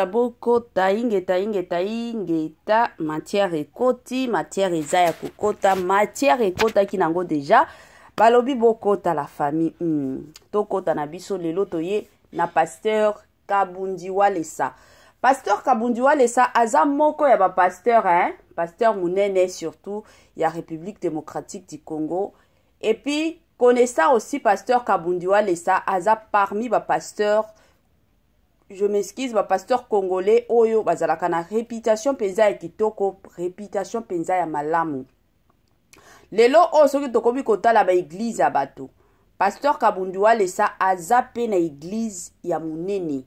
bokota ingeta matière ekoti matière eza ya kokota matière ekota kinango deja balobi bokota la famille tokota na biso lelo toye na pasteur Kabundi Walesa. Pasteur Kabundi Walesa aza moko ya ba pasteur pasteur munene surtout ya République démocratique du Congo. Et puis connaissant aussi pasteur Kabundi Walesa aza parmi ba pasteur, je m'excuse, ba pasteur congolais oyo bazalaka na réputation penza ya kitoko, réputation penza ya malamu. Lelo o soki tokobi kotala ba église ya bato. Pasteur Kabundi Walesa aza pe na église ya munene.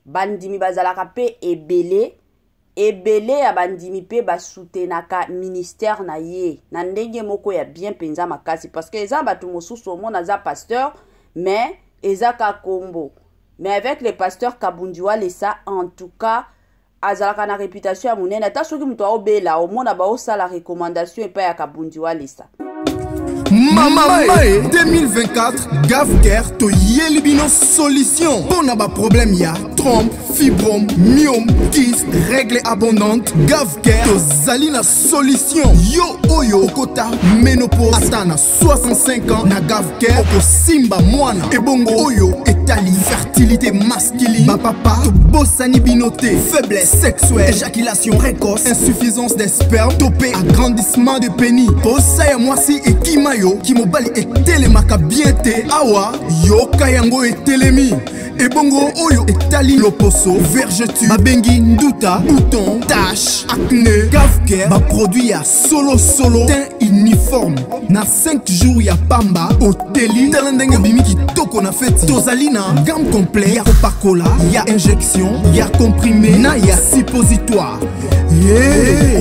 Bandimi bazalaka pe ebele ya bandimi pe basutenaka ministère na ye na ndenge moko ya bien penza makasi parce que eza batu mosusu omona za pasteur mais eza ka kombo. Mais avec le pasteur Kabundi Walesa en tout cas azalaka na réputation ya munene ata soki muto obela omona ba osala recommandation epa ya Kabundi Walesa. Mama 2024 Gavker to yelibino solution. Bon a ba problème ya trompe, fibrome, myome, kyste, règle abondante. Gavker to zalina solution. Yo oyo kota ménopause atana 65 ans na Gavker oko simba mwana. Ebongo oyo etali fertilité masculine. Ba papa to bossani binoté, faiblesse sexuelle, éjaculation précoce, insuffisance des spermes, topé agrandissement de pénis. Posaya mwasi et kimayo kimobali etelemaka bien te awa yo kayango etelemi ebongo oyo etali loposo vergeture babengi nduta bouton tache acné Gavker ba produit ya solo teint uniforme na 5 jours ya pamba oteli talendenge bimi kitoko na feti tozali na gamme complet ya kopakola ya injection ya comprimé na ya suppositoire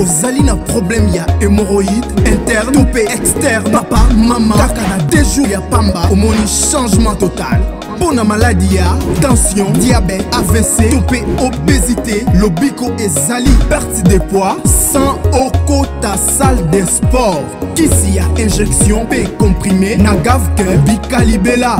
ozali na problème ya hémorroïde interne topé externe papa mama kaka na 2 jours ya pamba omoni changement total. Pour la maladie ya tension, diabète, AVC, topé, obésité, lobiko et zali, perte de poids, sans okota salle de sport. Kisi ya injection pe comprimé na Gavker bikalibela.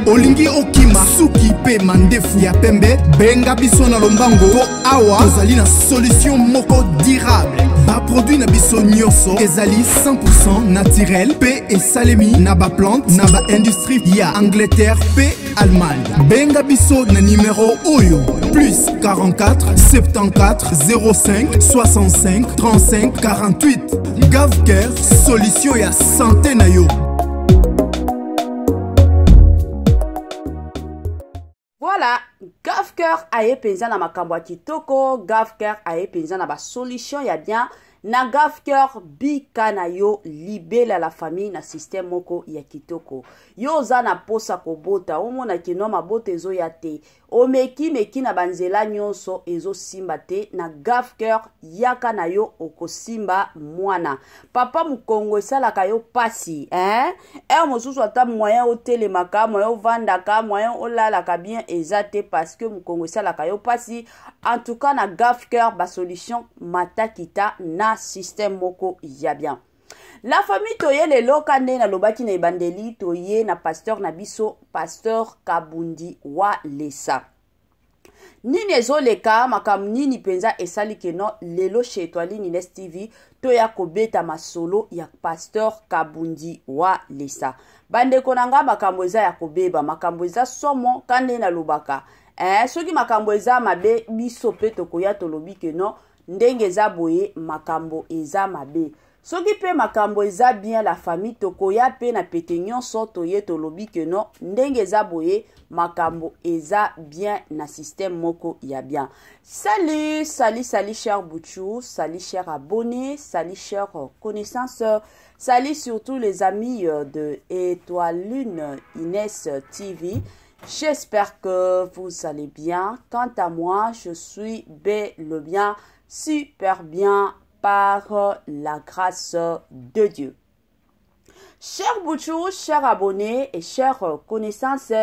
Olingi okima suki pe mandefu ya pembe benga biso na lombango po awa tozali na solution moko durable. Ba produit na biso nyonso ezali 100% naturel pe esalemi na ba plante na ba industrie ya Angleterre pe Allemagne. Benga biso na numéro oyo plus 44 74 05 65 35 48. Gavker solution ya santé na yo. Voilà, Gavker aye penza na makambo ya kitoko, Gavker aye penza na ba solution ya bien, na Gavker bika na yo libela la famille na système moko ya kitoko. Yo za na posa kobota, omona kino mabota ezo ya te, omeki na banzela nyonso ezo simba te, na Gavker yaka na yo okosimba mwana. Papa mukongo esalaka yo pasi, mosusu ata moyen otelemaka, moyen ovandaka, moyen olalaka bien ezate parce que mukongo esalaka yo pasi. En tout cas na Gavker ba solution matakita na système moko ya bien. La famille toye lelo kande na lobaki na ebandeli toye na pasteur na biso pasteur Kabundi Walesa. Nini ezoleka makam nini penza esali keno lelo chez Etoile Nines TV toya kobeta masolo ya pasteur Kabundi Walesa. Bande konanga makambo eza ya kobeba makambo eza somo kande na lobaka. Soki makambo eza mabe biso pe tokoya tolobi keno ndenge eza boye makambo eza mabe. Soki pe makambo eza bien la famille tokoya pe na pete nyonso toye tolobi keno ndenge eza boye makambo eza bien na système moko ya bien. Salut cher Bouchou, salut cher abonnés, salut cher connaisseurs, salut surtout les amis de Étoile Nines TV. J'espère que vous allez bien. Quant à moi, je suis bien, super bien par la grâce de Dieu. Chers Bouchou, chers abonnés et chers connaissances,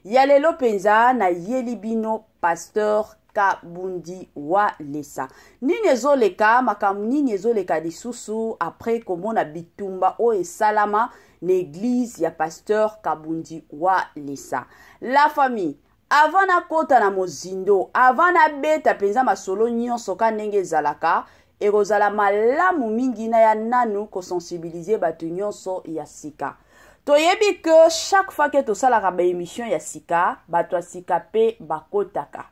Yalelo Penza na Yelibino Pasteur Kabundi Walesa. Nini ezoleka makamu nini ezoleka lisusu après komona bitumba o esalama l'église ya Pasteur Kabundi Walesa. La famille avant na kota na mozindo, avant na beta penza masolo nyonso ka ndenge zalaka, ekozala malamu mingi na ya nanu ko sensibiliser batu nyonso ya sika. Toyebi que chaque fois que tosalaka ba émission ya sika, batu ya sika pe bakotaka.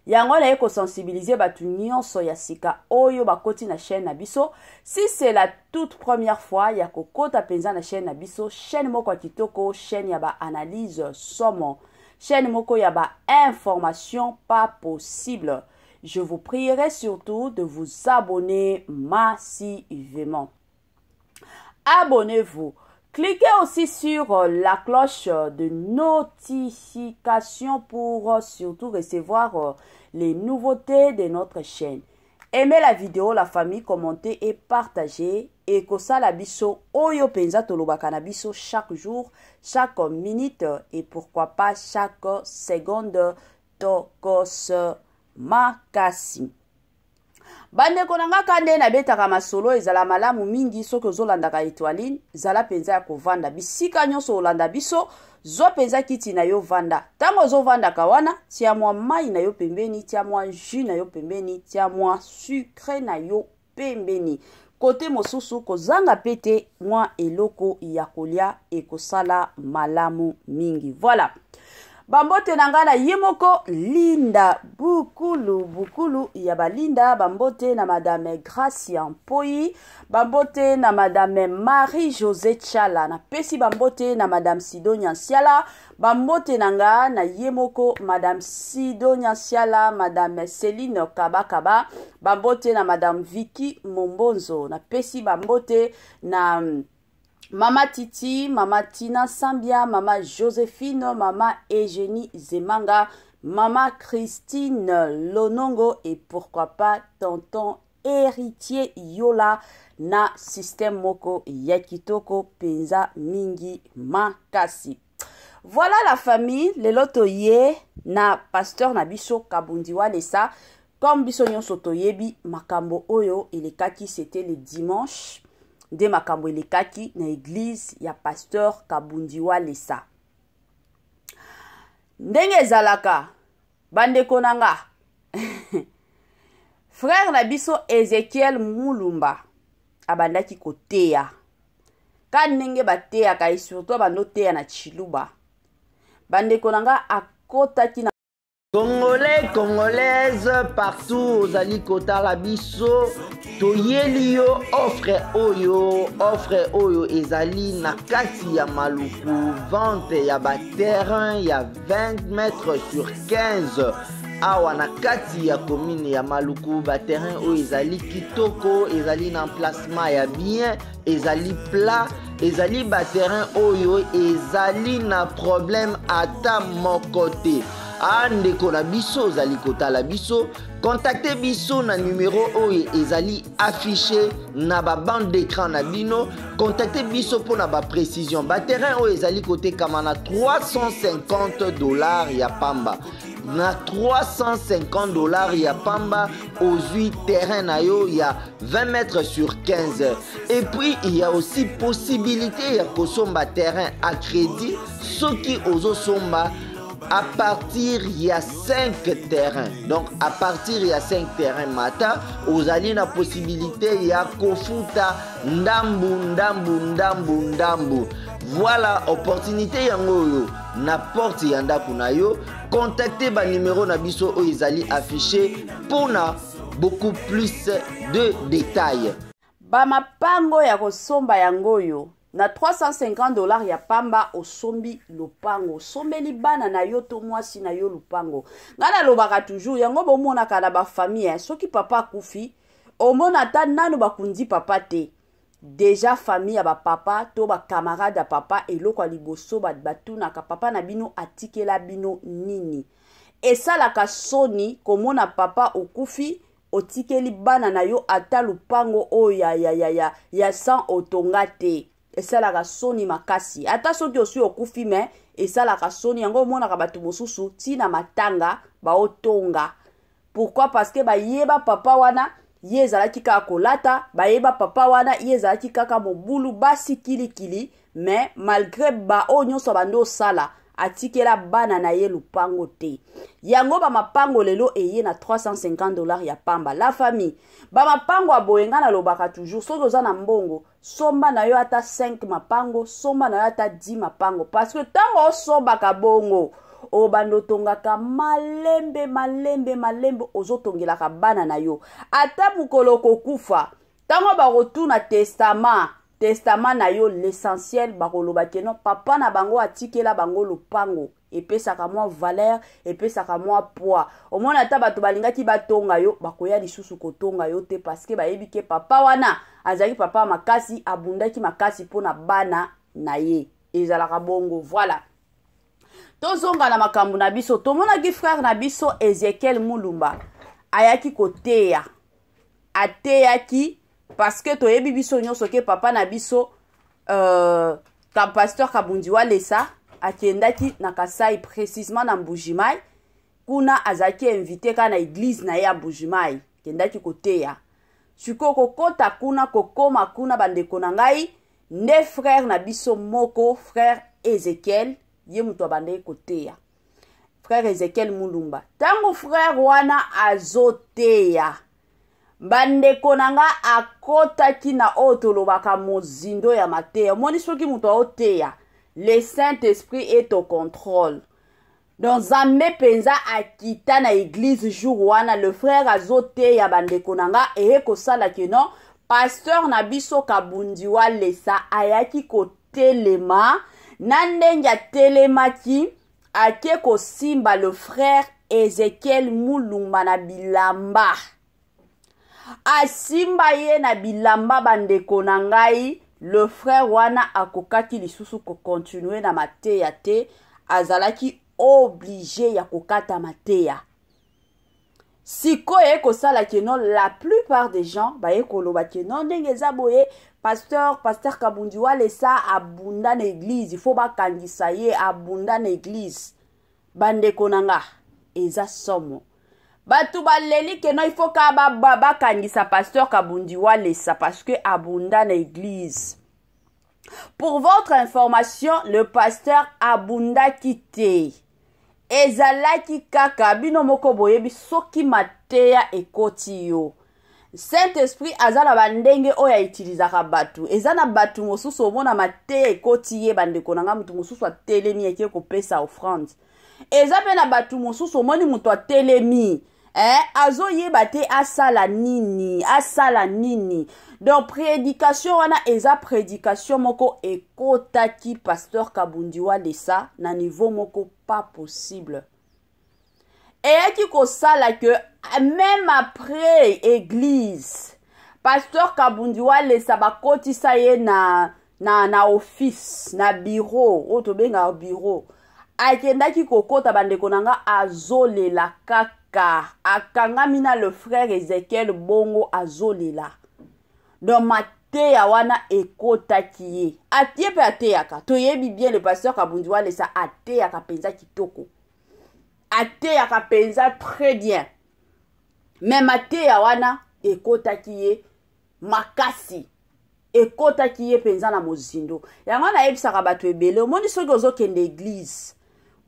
Yango na ko sensibiliser batu nyonso ya sika oyo bakoti na chaîne na biso. Si c'est la toute première fois ya kokota penza na chaîne na biso, chaîne moko kitoko, chaîne ya ba analyse somo, chaîne moko ya ba information pas possible. Je vous prierai surtout de vous abonner massivement. Abonnez-vous. Cliquez aussi sur la cloche de notification pour surtout recevoir les nouveautés de notre chaîne. Aimez la vidéo, la famille, commentez et partagez. Et kosala biso oyo penza tolobaka na biso chaque jour, chaque minute et pourquoi pas chaque seconde tokos makasi. Bande konanga kande na betaka masolo ezala malamu mingi soki ozolandaka étoiline zala penza ya kovanda bisika nyonso olanda biso zo penza kiti na yo vanda tango ozovanda kawana tia mwa mai na yo pembeni tia mwa jus na yo pembeni tia mwa sucre na yo pembeni kote mosusu kozanga pete mwa eloko ya kolia ekosala malamu mingi. Voilà. Bambote nangana yemoko Linda Bukulu ya balinda bambote na madame Gracia Mpoi, bambote na madame Marie-José Chala na pesi bambote na madame Sidonia Siala, bambote nanga na yemoko madame Sidonia Siala, madame Céline Kabakaba, bambote na madame Vicky Mombonzo na pesi bambote na Mama Titi, Mama Tina Sambia, Mama Joséphine, Mama Eugénie Zemanga, Mama Christine Lonongo et pourquoi pas tonton héritier Yola na système moko yakitoko penza mingi makasi. Voilà la famille, le lotoye na pasteur na biso Kabundiwa Lesa. Comme biso nyonso toyebi makambo oyo elekaki c'était le dimanche. De makambo elekaki na église ya pasteur Kabundiwa Lesa. Ndenge zalaka bandeko nanga frère na biso Ezekiel Mulumba abandaki koteya ka ndenge bateya ka surtout bando teya na Chiluba bandeko nanga akotaki na Congolais, Congolaises, partout, Ozali Kotala Biso, Toyeli yo, offre oyo, Ezali Nakati ya Maluku, vente ya ba terrain, ya 20 mètres sur 15. Awa Nakati ya commune ya Maluku, ba terrain oyo Ezali Kitoko, Ezali na emplacement ya bien, Ezali plat, Ezali ba terrain oyo, Ezali na problème ata mon côté. Andeko na biso ozali kotala biso, contactez biso na numéro oyo ezali affiché na ba bande d'écran na bino, contactez biso pour na ba précision. Ba terrain oyo ezali kote kama na $350 ya pamba. Na $350 ya pamba aux terrain na yo ya 20 mètres sur 15. Et puis il y a aussi possibilité ya kosomba terrain à crédit soki ozo somba à partir il y a 5 terrains. Donc à partir il y a 5 terrains mata, vous avez la possibilité il y a kofuta ndambu. Voilà opportunité yango n'importe yanda kunayo, contactez ba numéro na biso o izali affiché pour na beaucoup plus de détails. Ba mapango ya kosomba yangoyo na $350 ya pamba osombi lupango sombeli bana na yo to mwasi na yo lupango ngana lobaka toujours yango bomona kana ba famille soki papa kufi omona ta nanu bakundi papa te déjà famille ya ba papa to ba camarade ya papa eloko liboso batuna ka papa na bino atikela bino nini esalaka soni komona papa okufi otikeli bana na yo ata lupango o ya sans otonga te esalaka soni makasi ata soki osi okufi me esalaka soni yango monaka bato mosusu tina matanga baotonga. Pourquoi? Parce que bayeba papa wana ye ezalaki kaka kolata, bayeba papa wana ye ezalaki kaka mobulu basi kilikili, mais malgré ba o nyonso bando sala atikela bana na ye lupango te. Yango ba mapango lelo eye na $350 ya pamba. La famille ba mapango aboyenga na lobaka toujours soki oza na mbongo somba na yo ata 5 mapango, somba na yo ata 10 mapango, parce que tango osombaka bongo obando tongaka malembe ozotongelaka bana na yo. Ata mukolo kokufa tango bakotuna testament na yo, l'essentiel bakoloba ke non papa na bango atikela bango lupango epesaka mwa valeur, epesaka mwa poids. Omona ata bato balingaki batonga yo bakoya lisusu kotonga yo te, parce que bayebi ke papa wana azalaki papa makasi, abundaki makasi pona bana na ye. Ezalaka bongo. Voilà. Tozonga na makambo na biso, tomonaki frère na biso Ezekiel Mulumba ayaki koteya. Ateyaki parce que toyebi biso nyonso ke papa na biso pasteur Kabundiwa Lesa akendaki na Kasai, précisément na Mbujimai. Kuna azaki invité ka na église na ya Mbujimai, kendaki koteya. Siko kokota kuna kokoma kuna bandeko na ngai ne frère na biso moko, frère Ezekiel ye muto bande koteya. Frère Ezekiel Mulumba tango frère wana azoteya, bandeko nanga akotaki na otolobaka mozindo ya mateya. Moni soki muto oteya, le Saint-Esprit est au contrôle. Donc Zambe penza akita na église jour wana, le frère azoteya bandeko nanga eko sala ke non pasteur na biso Kabundiwa Lesa ayaki kotelema na ndenge atelemaki ake kosimba le frère Ezekiel Mulumba na bilamba. Asimba ye na bilamba bandeko na ngai, le frère wana akokaki lisusu ko continuer na mateya te, azalaki obligé ya kokata mateya. Siko eko sala ke non, la plupart des gens ba eko loba ke non ndenge za boye pasteur Kabundiwa Lesa abunda na église, il faut ba kangisa ye abunda na église. Bandeko nanga eza somo. Batu baleli ke non, il faut ka ba kangisa pasteur Kabundiwa Lesa parce que abunda na église. Pour votre information, le pasteur abunda kite. Ezalaki kaka bino moko boyebi soki mateya ekoti yo. Saint-Esprit azala bandenge oya utilizaka batu. Ezana batu mosusu omona mateya ekoti ye bandeko nanga mutu mosusu atelemi eke kopesa offrande. Ezape na batu mosusu omoni mutu atelemi azo yeba te asala nini. Donc prédication wana eza prédication moko ekotaki pasteur Kabundiwa Lesa na niveau moko pas possible. Et qui kosala que même après église pasteur Kabundiwa Lesa bakotisa ye na office na bureau otobenga bureau, akendaki kokota bandeko nanga azolela kaka, akangami na le frère Ezekiel bongo azolela. Donc mateya wana ekotaki ye. Atie pe ateyaka. Toyebi bien le pasteur Kabundiwa Lesa ateyaka penza kitoko. Ateyaka penza très bien. Mais mateya wana ekotaki ye makasi. Ekotaki ye penza na mozindo. Yango na yebisaka bato ebele. Omoni soki ozokende église.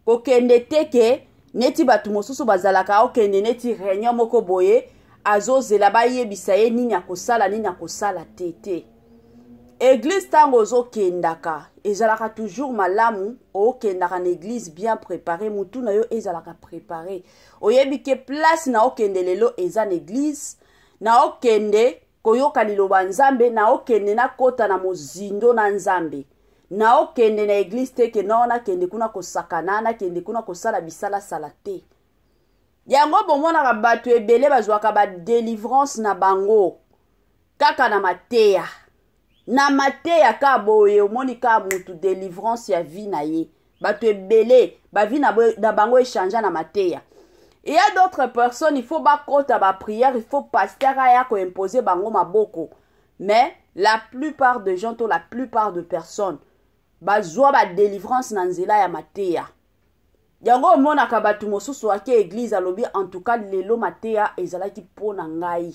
Kokende teke neti batu mosusu bazalaka okende neti réunion moko boye. Azozela bayebisa ye nini akosala tete. Église tango ozokendaka ezalaka toujours malamu, okendaka na église bien préparée, mutu na yo ezalaka préparé. Oyebi ke place na okende lelo eza na église, na okende koyoka liloba nzambe, na okende na kota na mozindo na nzambe. Na okende na église teke na kende kuna kosakana, na kende kuna kosala bisala salate. Yango bomona bato ebele bazwaka ba délivrance na bango kaka na mateya. Na mateya ka boye omoni ka mutu délivrance ya vie na ye. Bato ebele ba vie na bango échanger na mateya. Il y a d'autres personnes, il faut ba kota ba prière, il faut pasteur aya ko imposer bango maboko. Mais la plupart de gens, la plupart de personnes bazwa ba délivrance na nzela ya mateya. Yango mona kabatu mosusu ake église alobi en tout cas lelo mateya ezalaki pona ngai.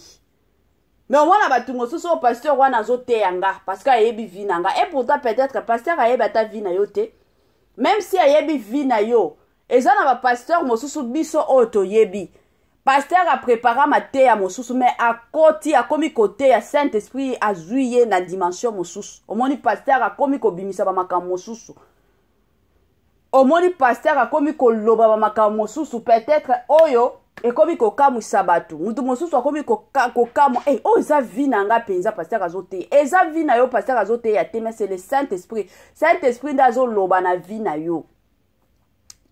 Mais mona batu mosusu o pasteur wana zote yanga parce que ayebi vinanga et pourtant peut-être pasteur ayeba ta vina yote même si ayebi vie na yo eza na ba pasteur mosusu biso oto yebi pasteur a préparé ma te ya mosusu mais akoti akomi côté ya Saint-Esprit azuye na dimension mosusu omoni pasteur akomi ko bimisa ba makambo mosusu omoni pasteur akomi ko loba ba makambo mosusu peut-être oyo ekomi ko kamusa batu mutu mosusu akomi ko kamu o eza vie na nga penza pasteur azote eza vie na yo pasteur azote ya te mais c'est le Saint-Esprit ndazo loba na vie na yo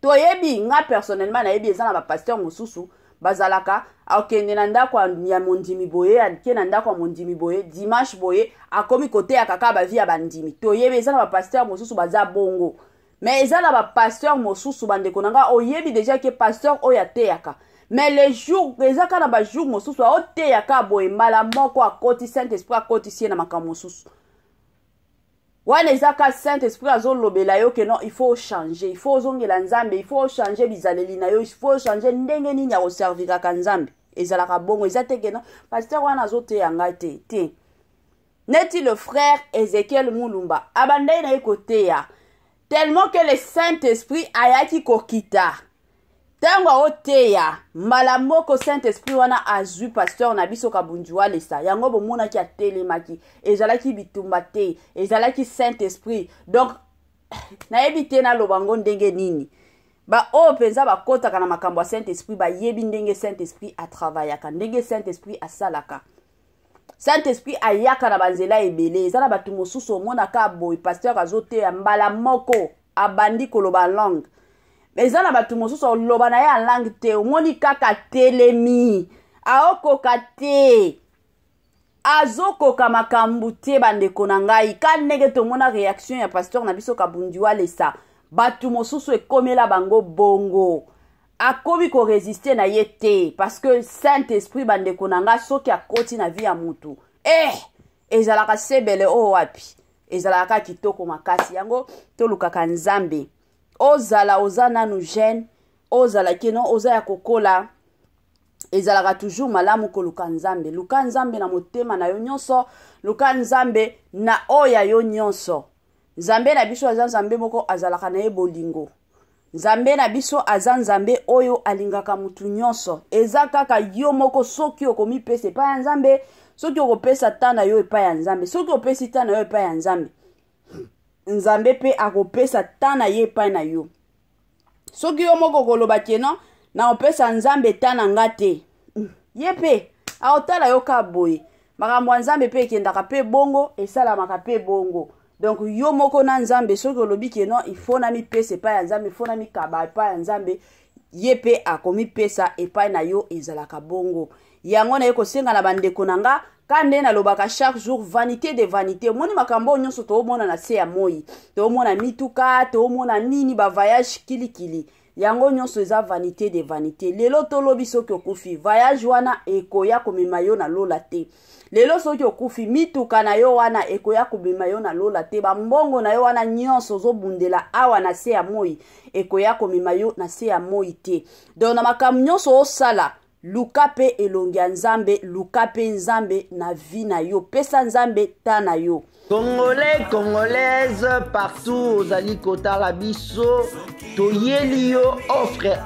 toyebi nga personnellement na yebi eza na ba pasteur mosusu bazalaka akende na ndako ya mondimi boye ake na ndako ya mondimi boye dimanche boye akomi kote ya kaka ba vie ya bandimi toyebi eza na ba pasteur mosusu baza bongo mais eza na ba pasteur mosusu bandeko nanga oyebi déjà que pasteur oya teyaka mais les jours eza na ba jour mosusu o teyaka boye mala moko akoti Saint-Esprit akoti sie na makambo mosusu wana eza ka Saint-Esprit azolobela yo que non il faut changer il faut zongela nzambe il faut changer bizaleli na yo il faut changer ndenge nini ya koservira ka nzambe ezalaka bongo eza te que non pasteur wana azoteya ngai te neti le frère Ezekiel Mulumba abandai na ye koteya tellement que le Saint-Esprit ayaki kokita tango aoteya mbala moko Saint-Esprit wana azwi pasteur na biso kabunjwa lesa yango bomonaki atelemaki ezalaki bitumba te ezalaki Saint-Esprit donc nayebi te naloba ngo ndenge nini ba o penza bakotaka na makambo ya Saint-Esprit bayebi ndenge Saint-Esprit atravaillaka ndenge Saint-Esprit asalaka Saint-Esprit ayaka na banzela ebele eza na batu mosusu omonaka boy pasteur azoteya mbala moko abandi koloba langue eza na batu mosusu oloba na ya langue te omoni kaka telemi aokoka te azokoka makambu te bandeko na ngai ka ndenge tomona réaction ya pasteur na biso kabundiwa lesa batu mosusu ekomela bango bongo akomi ko résister na ye te parce que Saint-Esprit bandeko na nga soki akoti na vie ya mutu ezalaka sebele o wapi ezalaka kitoko makasi yango tolukaka nzambe ozala oza nanu jeune ozala kino oza ya kokola ezalaka toujours malamu koluka nzambe luka nzambe na motema na yo nyonso luka nzambe na oya yo nyonso nzambe na biso aza nzambe moko azalaka na ye bolingo nzambe na biso aza nzambe oyo alingaka mutu nyonso eza kaka yo moko soki okomipesa epai ya nzambe soki okopesa tana yo epai ya nzambe soki opesi tana yo epai ya nzambe nzambe pe akopesa tana ye epai na yo soki yo moko koloba keno na opesa nzambe tana nga te ye pe aotala yo ka boye makambo ya nzambe pe ekendaka pe bongo esalamaka pe bongo donc yo moko na nzambe soki olobi keno ifo na mipesa epai ya nzambe ifo na mikaba epai ya nzambe ye pe akomipesa epai na yo ezalaka bongo yango na ye kosenga na bandeko na nga kande na lobaka chaque jour vanité de vanité moni makambo nyonso toomona na se ya moi toomona mituka toomona nini ba voyage kilikili yango nyonso eza vanité de vanité lelo tolobi soki okufi voyage wana ekoya komema yo na lola te lelo soki okufi mituka na yo wana ekoya komema yo na lola te bambongo na yo wana nyonso ozobundela awa na se ya moi ekoya komema yo na se ya moi te donc na makambo nyonso osala luka pe elongi ya nzambe luka pe nzambe na vi na yo pesa nzambe ta na yo Congolais, Congolaises, partout ozali kotala biso toyeli yo offre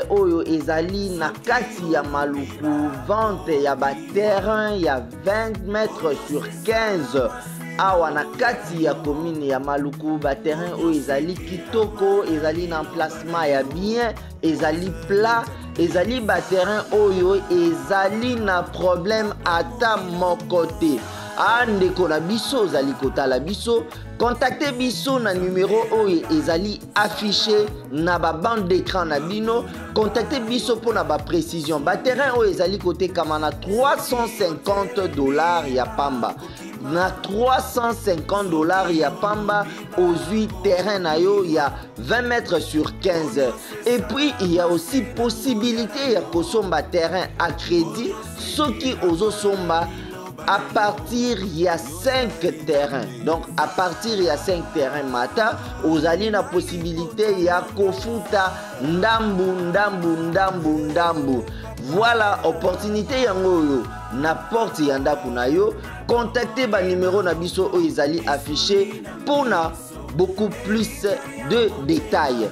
oyo ezali na kati ya maluku vente ya ba terrain ya 20 mètres sur 15 awa na kati ya commune ya maluku ba terrain oyo ezali kitoko ezali na emplacement ya bien ezali plat ezali ba terrain oyo ezali na problème ata moko te andeko na biso ozali kotala biso contactez biso na numéro oyo ezali affiché na ba bande d'écran na bino contactez biso pour na ba précision ba terrain oyo ezali kotekama na $350 ya pamba na $350 ya pamba ozwi terrain na yo ya 20 mètres sur 15 et puis il y a aussi possibilité ya kosomba terrain à crédit soki ozosomba à partir il y a 5 terrains. Donc à partir il y a 5 terrains mata, vous avez la possibilité il y a kofuta ndambu. Voilà opportunité yango n'importe yanda kunayo. Contactez ba numéro na biso o izali affiché pour na beaucoup plus de détails.